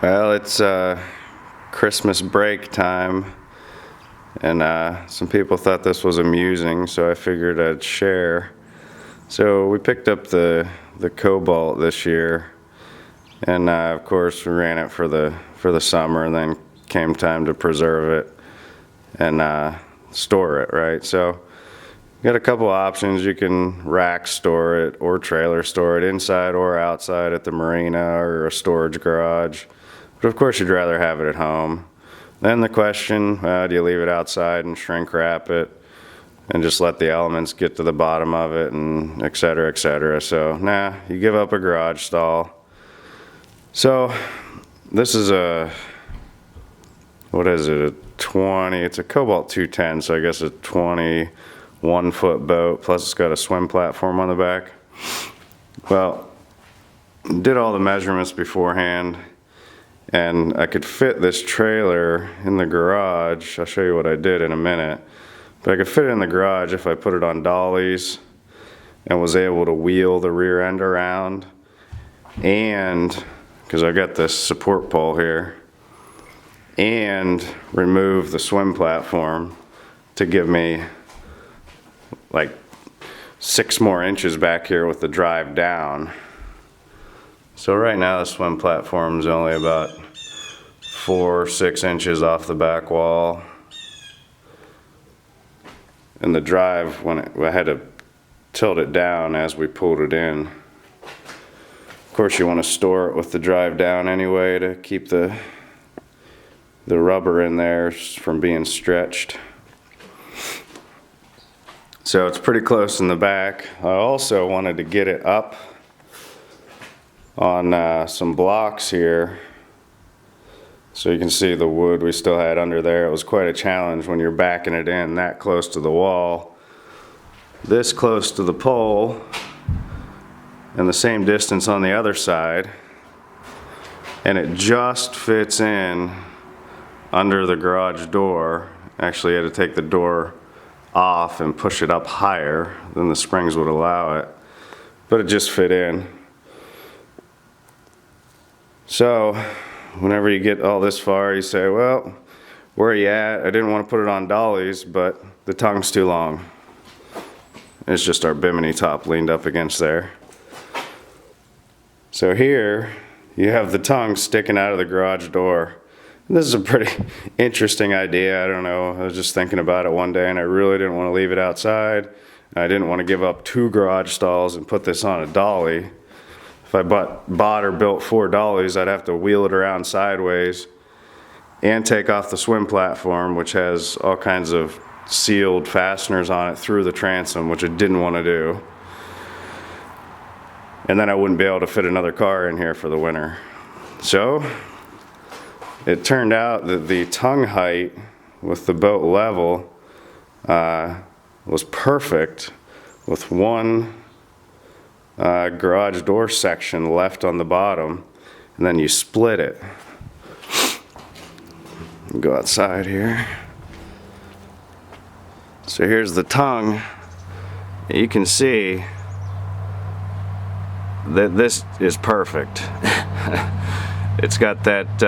Well, it's Christmas break time, and some people thought this was amusing, so I figured I'd share. So we picked up the Cobalt this year, and of course we ran it for the summer, and then came time to preserve it and store it, right? So you got a couple options. You can rack store it or trailer store it inside or outside at the marina or a storage garage. But of course you'd rather have it at home. Then the question, do you leave it outside and shrink wrap it and just let the elements get to the bottom of it, and et cetera, et cetera. So you give up a garage stall. So this is what is it, it's a Cobalt 210, so I guess a 21-foot boat, plus it's got a swim platform on the back. Well, did all the measurements beforehand, and I could fit this trailer in the garage. I'll show you what I did in a minute. But I could fit it in the garage if I put it on dollies and was able to wheel the rear end around, and because I got this support pole here, and remove the swim platform to give me like 6 more inches back here with the drive down. So right now the swim platform is only about 4 or 6 inches off the back wall, and the drive, I had to tilt it down as we pulled it in. Of course you want to store it with the drive down anyway to keep the rubber in there from being stretched. So it's pretty close in the back. I also wanted to get it up on some blocks here, so you can see the wood we still had under there. It was quite a challenge when you're backing it in that close to the wall, this close to the pole, and the same distance on the other side, and it just fits in under the garage door. Actually, I had to take the door off and push it up higher than the springs would allow it, but it just fit in. So whenever you get all this far, you say, well, where are you at? I didn't want to put it on dollies, but the tongue's too long. It's just our bimini top leaned up against there. So here you have the tongue sticking out of the garage door. And this is a pretty interesting idea. I don't know, I was just thinking about it one day, and I really didn't want to leave it outside. I didn't want to give up 2 garage stalls and put this on a dolly. If I bought or built 4 dollies, I'd have to wheel it around sideways and take off the swim platform, which has all kinds of sealed fasteners on it through the transom, which I didn't want to do. And then I wouldn't be able to fit another car in here for the winter. So it turned out that the tongue height with the boat level was perfect, with one garage door section left on the bottom, and then you split it. Go outside here. So here's the tongue. You can see that this is perfect. It's got that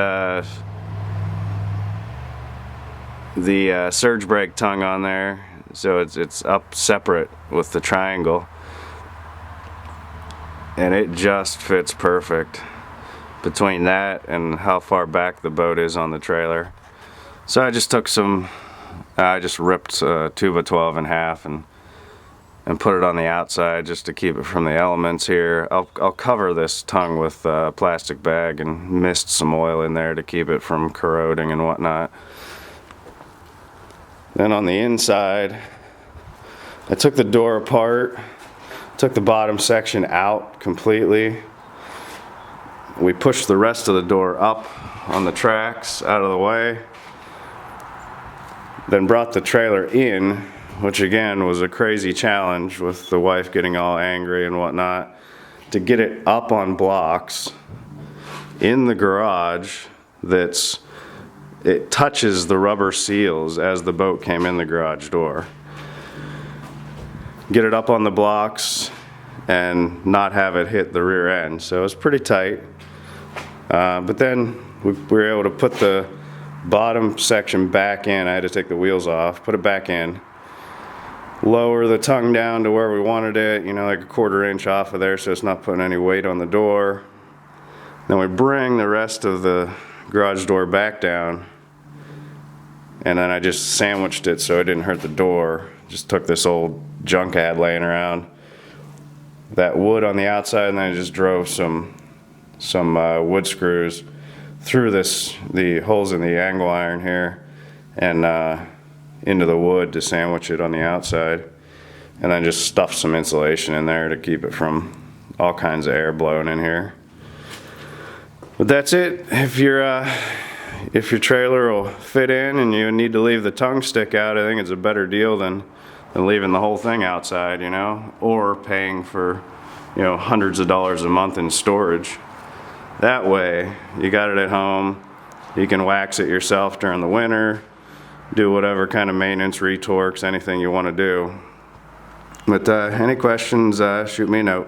the surge brake tongue on there, so it's up separate with the triangle, and it just fits perfect between that and how far back the boat is on the trailer. So I just took I just ripped 2x12 in half and put it on the outside just to keep it from the elements here. I'll cover this tongue with a plastic bag and mist some oil in there to keep it from corroding and whatnot. Then on the inside, I took the door apart, took the bottom section out completely. We pushed the rest of the door up on the tracks out of the way, then brought the trailer in, which again was a crazy challenge with the wife getting all angry and whatnot, to get it up on blocks in the garage it touches the rubber seals as the boat came in the garage door. Get it up on the blocks and not have it hit the rear end. So it's pretty tight. But then we were able to put the bottom section back in. I had to take the wheels off, put it back in, lower the tongue down to where we wanted it, you know, like a 1/4 inch off of there so it's not putting any weight on the door. Then we bring the rest of the garage door back down, and then I just sandwiched it so it didn't hurt the door. Just took this old junk I had laying around, that wood on the outside, and then I just drove some wood screws through the holes in the angle iron here and into the wood to sandwich it on the outside, and then just stuffed some insulation in there to keep it from all kinds of air blowing in here. But that's it. If your trailer will fit in and you need to leave the tongue stick out, I think it's a better deal than leaving the whole thing outside, you know, or paying for, you know, hundreds of dollars a month in storage. That way, you got it at home, you can wax it yourself during the winter, do whatever kind of maintenance, retorques, anything you want to do. But any questions, shoot me a note.